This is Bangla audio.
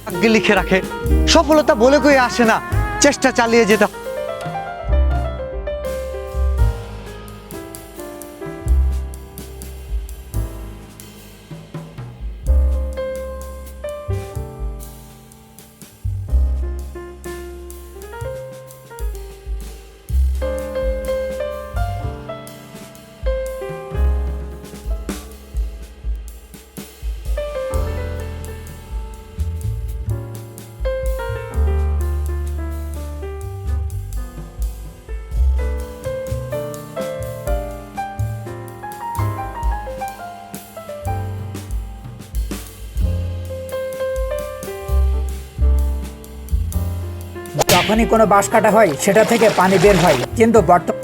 ভাগ্যে লিখে রাখে। সফলতা বলে কই আসে না, চেষ্টা চালিয়ে যেতে। যখনই কোনো বাঁশ কাটা হয় সেটা থেকে পানি বের হয়, কিন্তু বর্তমানে